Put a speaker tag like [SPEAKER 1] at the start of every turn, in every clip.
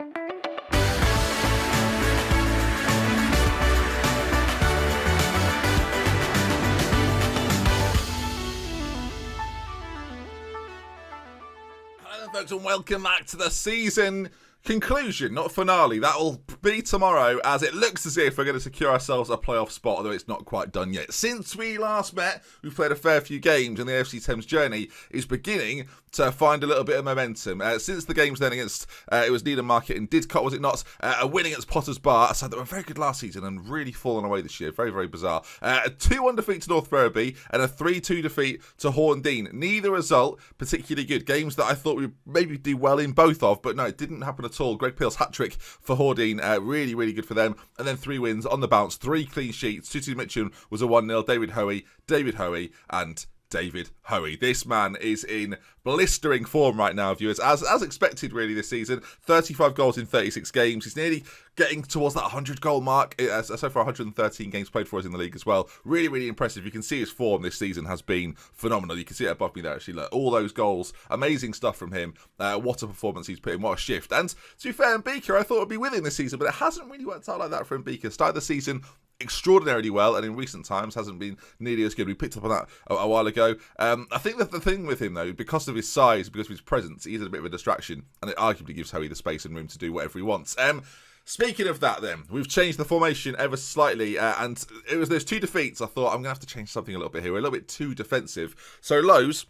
[SPEAKER 1] Folks, and welcome back to the season conclusion, not finale. That will be tomorrow, as it looks as if we're going to secure ourselves a playoff spot, although it's not quite done yet. Since we last met, we've played a fair few games, and the AFC Thames journey is beginning to find a little bit of momentum. Since the games then against, it was Needham Market and Didcot, was it not? A win against Potter's Bar, a side that were very good last season and really fallen away this year. Very, very bizarre. A 2-1 defeat to North Ferriby and a 3-2 defeat to RodeNT. Neither result particularly good. Games that I thought we'd maybe do well in both of, but no, it didn't happen at all. Greg Peel's hat-trick for RodeNT, really, really good for them. And then 3 wins on the bounce, 3 clean sheets. Tutu Mitchum was a 1-0. David Hoey, and David Hoey. This man is in blistering form right now, viewers, as expected really this season. 35 goals in 36 games. He's nearly getting towards that 100-goal mark. So far, 113 games played for us in the league as well. Really, really impressive. You can see his form this season has been phenomenal. You can see it above me there, actually. Look, all those goals. Amazing stuff from him. What a performance he's put in. What a shift. And to be fair, Mbika, I thought would be with him this season, but it hasn't really worked out like that for Mbika. Started the season extraordinarily well, and in recent times hasn't been nearly as good. We picked up on that a while ago. I think that the thing with him, though, because of his size, because of his presence, he's a bit of a distraction, and it arguably gives Hoey the space and room to do whatever he wants. Speaking of that, then, we've changed the formation ever slightly, and it was those 2 defeats. I thought, I'm going to have to change something a little bit here. We're a little bit too defensive. So Lowe's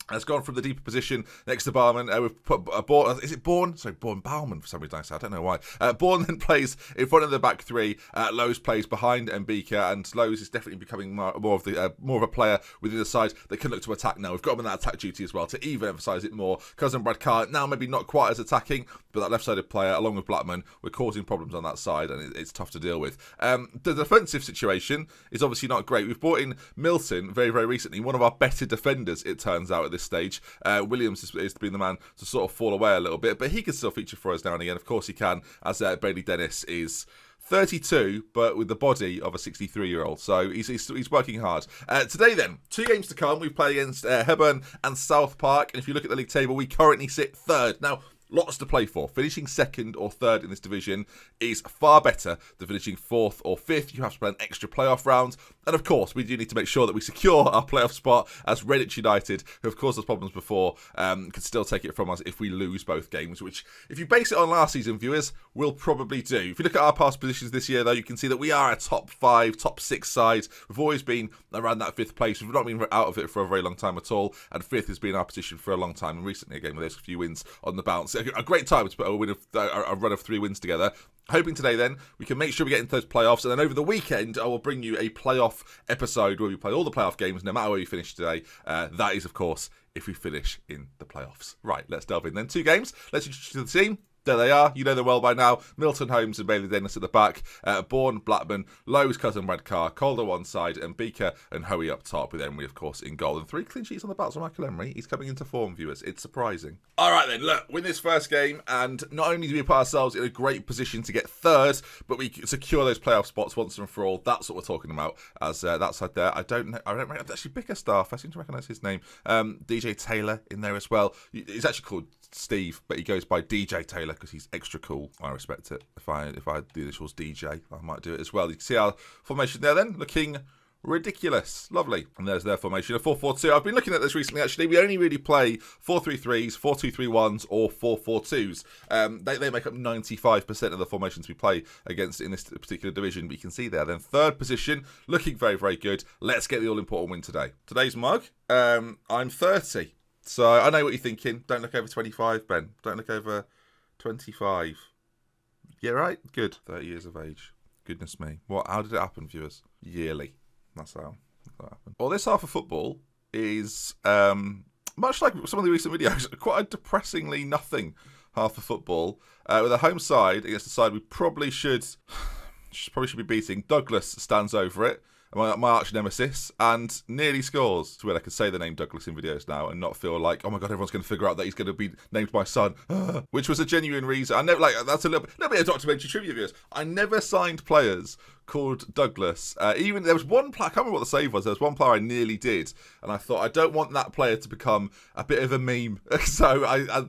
[SPEAKER 1] has gone from the deeper position next to Barman. We've put Bourne. Is it Bourne? Sorry, Bourne Bauman for some reason. I don't know why. Bourne then plays in front of the back 3. Lowe's plays behind Mbika, and Lowe's is definitely becoming more of a player within the side that can look to attack now. We've got him in that attack duty as well to even emphasise it more. Cousin Brad Carr now maybe not quite as attacking, but that left-sided player along with Blackman, we're causing problems on that side, and it's tough to deal with. The defensive situation is obviously not great. We've brought in Milton very, very recently, one of our better defenders, it turns out, at this stage. Williams is been the man to sort of fall away a little bit, but he can still feature for us now and again. Of course he can, as Bailey Dennis is 32, but with the body of a 63-year-old. So he's working hard. Today, then, 2 games to come. We've played against Hebburn and South Park, and if you look at the league table, we currently sit 3rd. Now, lots to play for. Finishing 2nd or 3rd in this division is far better than finishing 4th or 5th. You have to play an extra playoff round. And of course, we do need to make sure that we secure our playoff spot, as RodeNT United, who have caused us problems before, can still take it from us if we lose both games, which, if you base it on last season, viewers, we'll probably do. If you look at our past positions this year, though, you can see that we are a top 5, top 6 side. We've always been around that 5th place. We've not been out of it for a very long time at all, and 5th has been our position for a long time. And recently, again, with those few wins on the bounce. A great time to put a run of 3 wins together. Hoping today, then, we can make sure we get into those playoffs, and then over the weekend, I will bring you a playoff episode where we play all the playoff games, no matter where we finish today. That is, of course, if we finish in the playoffs. Right, let's delve in then. 2 games. Let's introduce the team. There they are. You know them well by now. Milton Holmes and Bailey Dennis at the back. Bourne, Blackman, Lowe's, Cousin Brad Carr, Calder one side, and Mbika and Hoey up top, with Emery, of course, in goal. And 3 clean sheets on the bounce for Michael Emery. He's coming into form, viewers. It's surprising. All right, then. Look, win this first game, and not only do we put ourselves in a great position to get 3rd, but we secure those playoff spots once and for all. That's what we're talking about. As that side there, I don't actually Bickerstaff. I seem to recognise his name. DJ Taylor in there as well. He's actually called Steve, but he goes by DJ Taylor because he's extra cool. I respect it. If I had the initials DJ, I might do it as well. You can see our formation there then, looking ridiculous. Lovely. And there's their formation, a 4-4-2. I've been looking at this recently, actually. We only really play 4-3-3s, 4-2-3-1s, or 4-4-2s. They make up 95% of the formations we play against in this particular division. But you can see there, then, 3rd position, looking very, very good. Let's get the all-important win today. Today's mug, I'm 30. So I know what you're thinking. Don't look over 25, Ben. Don't look over 25. Yeah, right? Good. 30 years of age. Goodness me. What? How did it happen, viewers? Yearly. That's how it happened. Well, this half of football is, much like some of the recent videos, quite a depressingly nothing half of football. With a home side against a side we probably should be beating. Douglas stands over it. My arch nemesis, and nearly scores. To where I could say the name Douglas in videos now and not feel like, oh my god, everyone's going to figure out that he's going to be named my son, which was a genuine reason. I never, like, that's a little bit of Dr. Benji trivia videos. I never signed players called Douglas. Even there was one player, I can't remember what the save was, there was one player I nearly did, and I thought, I don't want that player to become a bit of a meme. So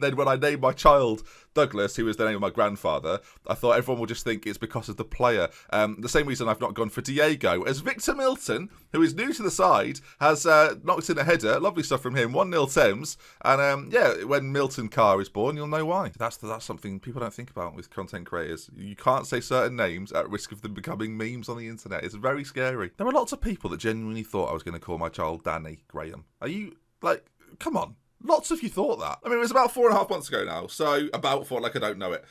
[SPEAKER 1] then when I named my child Douglas, who was the name of my grandfather, I thought everyone will just think it's because of the player. The same reason I've not gone for Diego, as Victor Milton, who is new to the side, has knocked in a header. Lovely stuff from him. 1-0 Thames. And when Milton Carr is born, you'll know why. That's something people don't think about with content creators. You can't say certain names at risk of them becoming memes on the internet. It's very scary. There are lots of people that genuinely thought I was going to call my child Danny Graham. Are you, like, come on. Lots of you thought that. I mean, it was about 4.5 months ago now. So, about four, like I don't know it.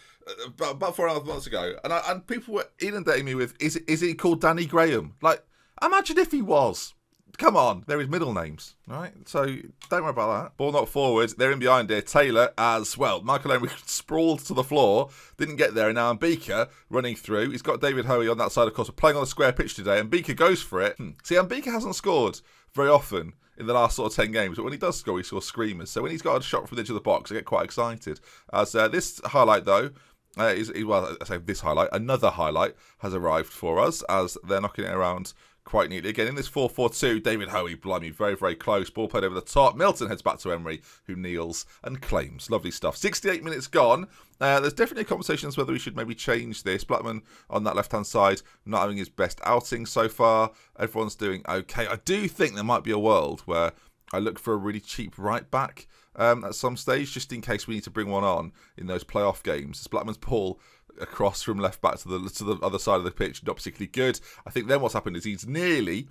[SPEAKER 1] About 4.5 months ago. And people were inundating me with, is he called Danny Graham? Like, imagine if he was. Come on, they're his middle names, right? So don't worry about that. Ball not forward. They're in behind here. Taylor as well. Michael Henry sprawled to the floor. Didn't get there. And now Mbika running through. He's got David Hoey on that side, of course. We're playing on a square pitch today. And Mbika goes for it. See, Mbika hasn't scored very often in the last sort of 10 games. But when he does score, he scores screamers. So when he's got a shot from the edge of the box, I get quite excited. As this highlight, though, well, I say this highlight, another highlight has arrived for us as they're knocking it around quite neatly. Again, in this 4-4-2, David Hoey, blimey, very, very close. Ball played over the top. Milton heads back to Emery, who kneels and claims. Lovely stuff. 68 minutes gone. There's definitely a conversation as whether we should maybe change this. Blackman on that left-hand side, not having his best outing so far. Everyone's doing okay. I do think there might be a world where I look for a really cheap right-back at some stage, just in case we need to bring one on in those playoff games. As Blackman's ball across from left back to the other side of the pitch, not particularly good. I think then what's happened is he's nearly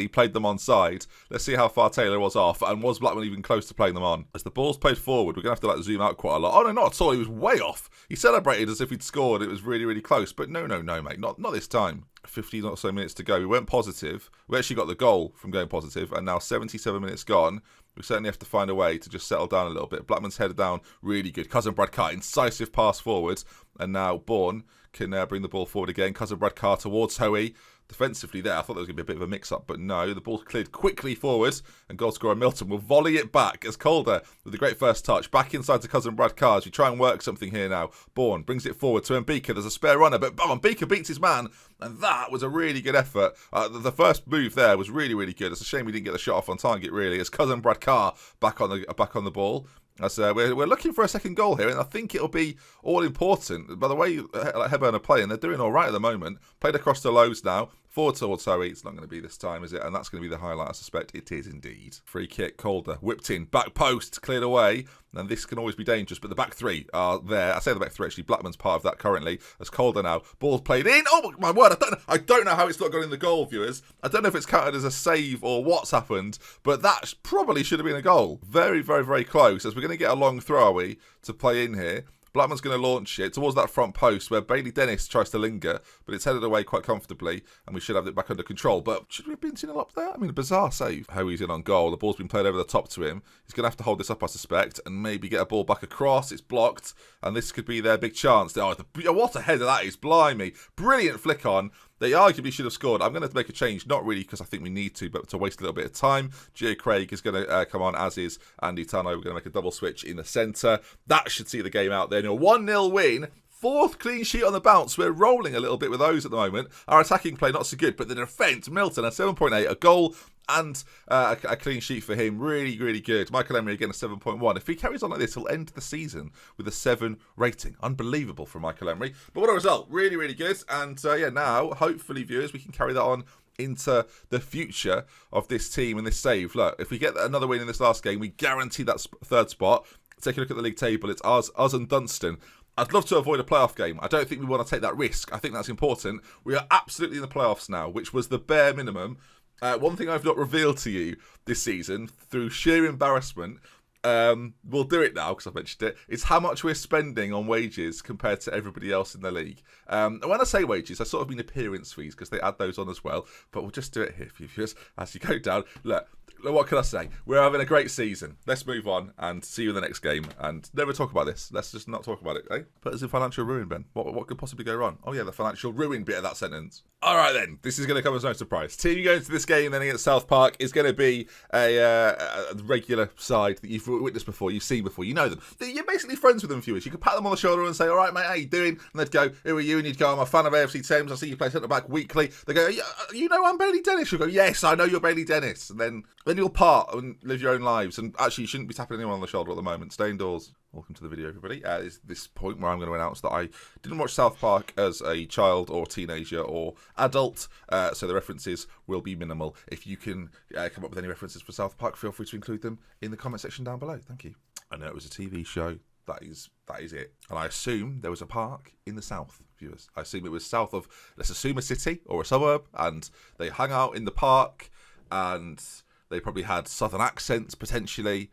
[SPEAKER 1] played them onside. Let's see how far Taylor was off, and was Blackman even close to playing them on? As the ball's played forward, we're going to have to zoom out quite a lot. Oh no, not at all. He was way off. He celebrated as if he'd scored. It was really, really close, but no, mate, not this time. 15 or so minutes to go. We went positive. We actually got the goal from going positive, and now 77 minutes gone. We certainly have to find a way to just settle down a little bit. Blackman's headed down, really good. Cousin Brad Carr, incisive pass forward, and now Bourne can bring the ball forward again. Cousin Brad Carr towards Hoey. Defensively there, I thought there was going to be a bit of a mix-up, but no, the ball's cleared quickly forward, and goal scorer Milton will volley it back as Calder, with a great first touch, back inside to Cousin Brad Carr as we try and work something here now. Bourne brings it forward to Mbika. There's a spare runner, but Mbika beats his man, and that was a really good effort. The first move there was really, really good. It's a shame we didn't get the shot off on target, really, as Cousin Brad Carr back on the ball. As we're looking for a second goal here, and I think it'll be all important. By the way, Hebburn are playing, they're doing all right at the moment. Played across the lows now. Forward towards Hoey. It's not going to be this time, is it? And that's going to be the highlight, I suspect. It is indeed. Free kick, Calder. Whipped in. Back post. Cleared away. And this can always be dangerous. But the back three are there. I say the back three, actually. Blackman's part of that currently. As Calder now. Ball's played in. Oh, my word. I don't know how it's not gone in the goal, viewers. I don't know if it's counted as a save or what's happened. But that probably should have been a goal. Very, very, very close. As we're going to get a long throw, are we, to play in here. Blackman's going to launch it towards that front post where Bailey Dennis tries to linger, but it's headed away quite comfortably, and we should have it back under control. But should we have been 2-0 up there? I mean, a bizarre save. Hoey's in on goal. The ball's been played over the top to him. He's going to have to hold this up, I suspect, and maybe get a ball back across. It's blocked, and this could be their big chance. Oh, what a header that is. Blimey. Brilliant flick on. They arguably should have scored. I'm going to make a change, not really because I think we need to, but to waste a little bit of time. Gio Craig is going to come on, as is Andy Tano. We're going to make a double switch in the centre. That should see the game out there. 1-0 win. Fourth clean sheet on the bounce. We're rolling a little bit with those at the moment. Our attacking play not so good, but the defence, Milton, a 7.8, a goal and a clean sheet for him. Really, really good. Michael Emery again, a 7.1. If he carries on like this, he'll end the season with a 7 rating. Unbelievable from Michael Emery. But what a result. Really, really good. And now, hopefully, viewers, we can carry that on into the future of this team and this save. Look, if we get another win in this last game, we guarantee that third spot. Take a look at the league table. It's us and Dunstan. I'd love to avoid a playoff game. I don't think we want to take that risk. I think that's important. We are absolutely in the playoffs now, which was the bare minimum. One thing I've not revealed to you this season, through sheer embarrassment, we'll do it now because I've mentioned it, is how much we're spending on wages compared to everybody else in the league. And when I say wages, I sort of mean appearance fees because they add those on as well. But we'll just do it here for you viewers as you go down. Look, what can I say? We're having a great season. Let's move on and see you in the next game and never talk about this. Let's just not talk about it, eh? Put us in financial ruin, Ben. What could possibly go wrong? Oh, yeah, the financial ruin bit of that sentence. All right, then. This is going to come as no surprise. Team going to this game then against South Park is going to be a regular side that you've witnessed before, you've seen before, you know them. You're basically friends with them, viewers. You can pat them on the shoulder and say, all right, mate, how you doing? And they'd go, who are you? And you'd go, I'm a fan of AFC Thames. I see you play centre-back weekly. They go, you know I'm Bailey Dennis. You'll go, yes, I know you're Bailey Dennis. And then you'll part and live your own lives. And actually, you shouldn't be tapping anyone on the shoulder at the moment. Stay indoors. Welcome to the video, everybody. It's this point where I'm going to announce that I didn't watch South Park as a child or teenager or adult, so the references will be minimal. If you can come up with any references for South Park, feel free to include them in the comment section down below. Thank you. I know it was a TV show. That is it. And I assume there was a park in the south, viewers. I assume it was south of, let's assume, a city or a suburb, and they hung out in the park, and they probably had southern accents, potentially.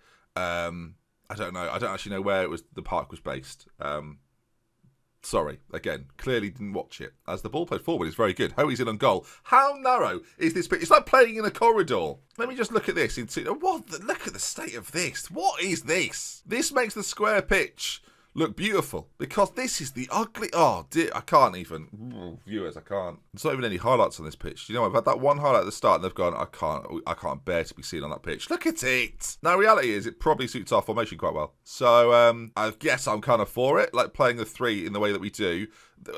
[SPEAKER 1] I don't know. I don't actually know where the park was based. Sorry, again, clearly didn't watch it. As the ball played forward, it's very good. Hoey's in on goal. How narrow is this pitch? It's like playing in a corridor. Let me just look at this. Look at the state of this. What is this? This makes the square pitch look beautiful, because this is the ugly... Oh, dear, I can't even... Viewers, I can't. There's not even any highlights on this pitch. You know, I've had that one highlight at the start, and they've gone, I can't bear to be seen on that pitch. Look at it! Now, reality is, it probably suits our formation quite well. So, I guess I'm kind of for it, like playing the three in the way that we do.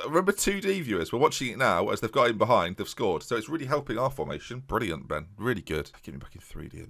[SPEAKER 1] Remember 2D viewers, we're watching it now as they've got in behind, they've scored. So it's really helping our formation. Brilliant, Ben. Really good. Get me back in 3D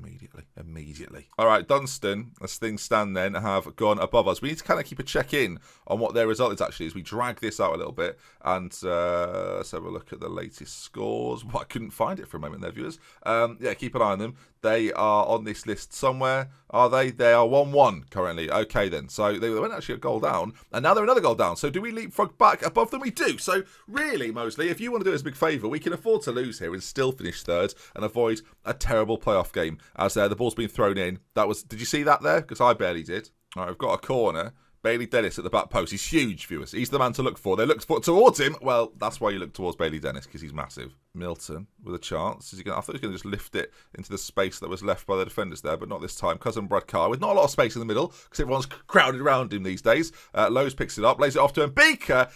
[SPEAKER 1] immediately. All right, Dunstan, as things stand then, have gone above us. We need to kind of keep a check in on what their result is actually as we drag this out a little bit. And let's have a look at the latest scores. Well, I couldn't find it for a moment there, viewers. Yeah, keep an eye on them. They are on this list somewhere. Are they? They are 1-1 currently. Okay, then. So they went actually a goal down, and now they're another goal down. So do we leapfrog back above them? We do. So really, Mosley, if you want to do us a big favour, we can afford to lose here and still finish third and avoid a terrible playoff game. As the ball's been thrown in. Did you see that there? Because I barely did. All right, we've got a corner. Bailey Dennis at the back post. He's huge, viewers. He's the man to look for. They look towards him. Well, that's why you look towards Bailey Dennis, because he's massive. Milton with a chance. I thought he was going to just lift it into the space that was left by the defenders there, but not this time. Cousin Brad Carr with not a lot of space in the middle, because everyone's crowded around him these days. Lowe's picks it up, lays it off to him. Beaker,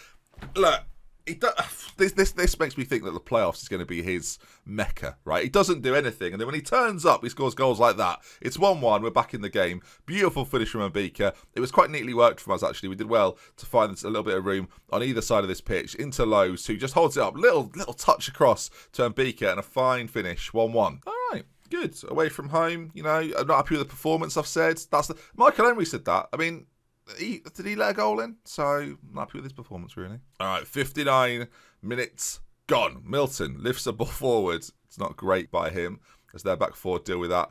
[SPEAKER 1] look. This makes me think that the playoffs is going to be his mecca, right? He doesn't do anything, and then when he turns up, he scores goals like that. It's 1-1. We're back in the game. Beautiful finish from Mbika. It was quite neatly worked from us, actually. We did well to find a little bit of room on either side of this pitch into Lowe's, who just holds it up. Little touch across to Mbika, and a fine finish. 1-1. All right. Good. Away from home, you know, I'm not happy with the performance, I've said. Michael Henry said that. I mean, did he let a goal in? So, I'm not happy with his performance, really. All right, 59 minutes gone. Milton lifts the ball forward. It's not great by him as their back four deal with that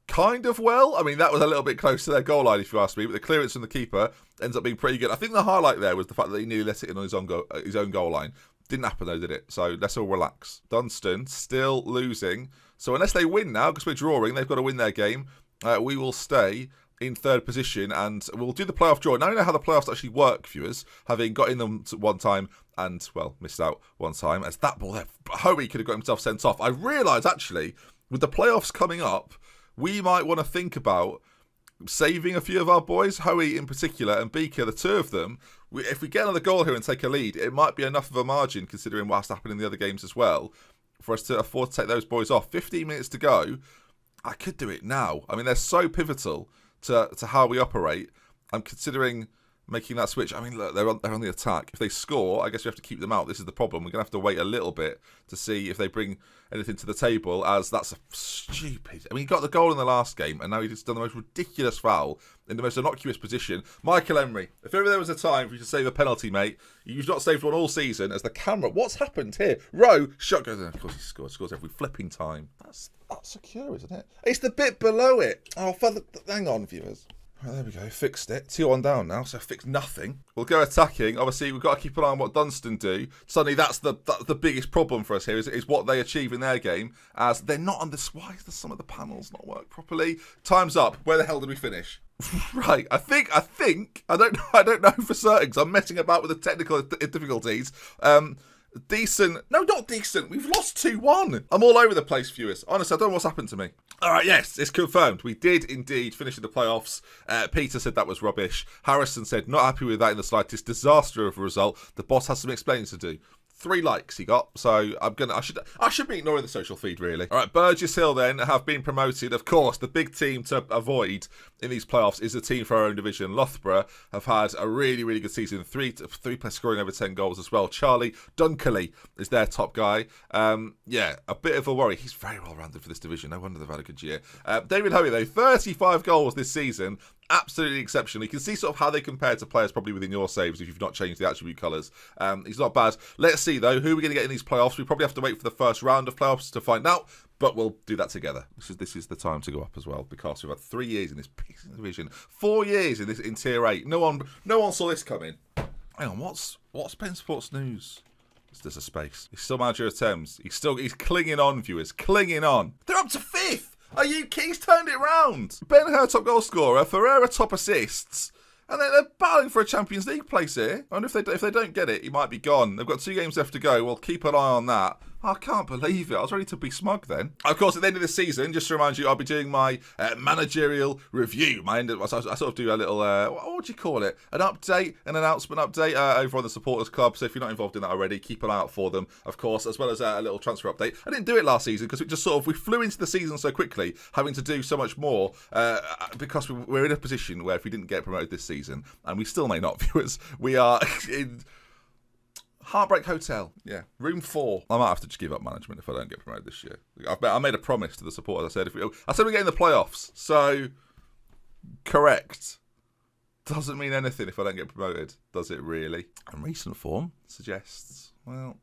[SPEAKER 1] kind of well. I mean, that was a little bit close to their goal line, if you ask me, but the clearance from the keeper ends up being pretty good. I think the highlight there was the fact that he nearly let it in on his own goal line. Didn't happen, though, did it? So, let's all relax. Dunstan still losing. So, unless they win now, because we're drawing, they've got to win their game, we will stay in third position, and we'll do the playoff draw. Now you know how the playoffs actually work, viewers, having got in them one time and, well, missed out one time. As that ball there, Hoey could have got himself sent off. I realise, actually, with the playoffs coming up, we might want to think about saving a few of our boys, Hoey in particular, and Beaker, the two of them. If we get another goal here and take a lead, it might be enough of a margin, considering what's happened in the other games as well, for us to afford to take those boys off. 15 minutes to go. I could do it now. I mean, they're so pivotal to how we operate. I'm considering making that switch. I mean, look, they're on the attack. If they score, I guess we have to keep them out. This is the problem. We're going to have to wait a little bit to see if they bring anything to the table, as that's a stupid... I mean, he got the goal in the last game, and now he's just done the most ridiculous foul in the most innocuous position. Michael Emery, if ever there was a time for you to save a penalty, mate, you've not saved one all season, as the camera... What's happened here? Shot goes in. Of course he scores every flipping time. That's secure, isn't it? It's the bit below it. Oh, hang on, viewers. Right, there we go, fixed it. 2-1 down now, so fixed nothing. We'll go attacking. Obviously, we've got to keep an eye on what Dunstan do. Suddenly, that's the biggest problem for us here, is what they achieve in their game, as they're not on this... Why does some of the panels not work properly? Time's up. Where the hell did we finish? Right, I think, I don't know for certain, because I'm messing about with the technical difficulties. Decent. No, not decent. We've lost 2-1. I'm all over the place, viewers. Honestly, I don't know what's happened to me. All right, yes, it's confirmed. We did indeed finish in the playoffs. Peter said that was rubbish. Harrison said, not happy with that in the slightest. Disaster of a result. The boss has some explaining to do. 3 likes he got, so I should be ignoring the social feed, really. All right, Burgess Hill then have been promoted. Of course, the big team to avoid in these playoffs is a team for our own division. Loughborough have had a really, really good season. Three players scoring over 10 goals as well. Charlie Dunkerley is their top guy. Yeah, a bit of a worry. He's very well rounded for this division. No wonder they've had a good year. David Hoey, though, 35 goals this season. Absolutely exceptional. You can see sort of how they compare to players probably within your saves if you've not changed the attribute colours. He's not bad. Let's see, though, who we're going to get in these playoffs. We probably have to wait for the first round of playoffs to find out, but we'll do that together. This is the time to go up as well, because we've had 3 years in this division, 4 years in Tier 8. No one saw this coming. Hang on, what's Ben Sports News? There's a space. He's still manager of Thames. He's clinging on, viewers, clinging on. They're up to 5th. Are you? He's turned it round. Ben Hur top goal scorer, Ferreira top assists, and they're battling for a Champions League place here. I wonder if they don't get it, he might be gone. They've got 2 games left to go. We'll keep an eye on that. I can't believe it. I was ready to be smug then. Of course, at the end of the season, just to remind you, I'll be doing my managerial review. I sort of do a little, what would you call it? An update, an announcement update over on the Supporters Club. So if you're not involved in that already, keep an eye out for them, of course, as well as a little transfer update. I didn't do it last season because we flew into the season so quickly, having to do so much more because we're in a position where if we didn't get promoted this season, and we still may not, viewers, we are in Heartbreak Hotel, yeah, room 4. I might have to just give up management if I don't get promoted this year. I made a promise to the supporters. I said we get in the playoffs. So, correct. Doesn't mean anything if I don't get promoted, does it really? And recent form suggests, well,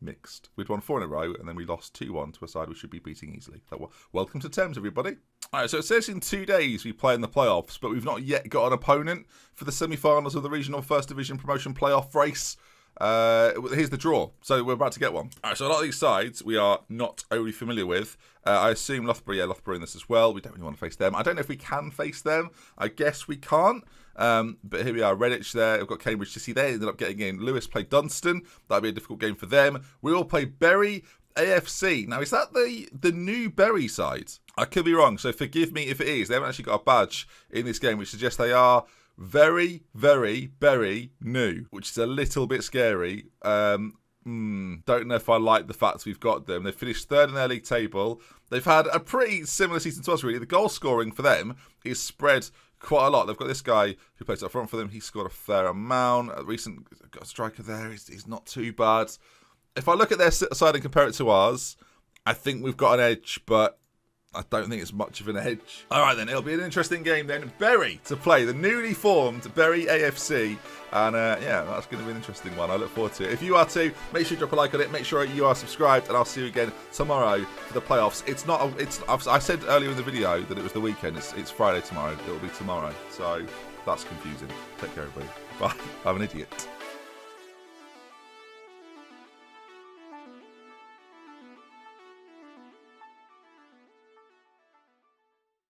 [SPEAKER 1] mixed. We'd won 4 in a row, and then we lost 2-1 to a side we should be beating easily. So, welcome to Thames, everybody. All right, so it says in 2 days we play in the playoffs, but we've not yet got an opponent for the semi-finals of the Regional First Division Promotion Playoff race. Here's the draw. So we're about to get one. All right, so a lot of these sides we are not overly familiar with. I assume Loughborough in this as well. We don't really want to face them. I don't know if we can face them. I guess we can't. But here we are, Redditch there. We've got Cambridge City. They ended up getting in. Lewis played Dunstan. That'd be a difficult game for them. We all play Bury AFC. Now, is that the new Bury side? I could be wrong, so forgive me if it is. They haven't actually got a badge in this game, which suggests they are very, very, very new, which is a little bit scary. Don't know if I like the fact we've got them. They finished 3rd in their league table. They've had a pretty similar season to us, really. The goal scoring for them is spread quite a lot. They've got this guy who plays up front for them. He scored a fair amount. A recent striker there. He's not too bad. If I look at their side and compare it to ours, I think we've got an edge, but I don't think it's much of an edge. All right, then. It'll be an interesting game, then. Bury to play the newly formed Bury AFC. And, yeah, that's going to be an interesting one. I look forward to it. If you are too, make sure you drop a like on it. Make sure you are subscribed. And I'll see you again tomorrow for the playoffs. I said earlier in the video that it was the weekend. It's Friday tomorrow. It'll be tomorrow. So that's confusing. Take care, everybody. Bye. I'm an idiot.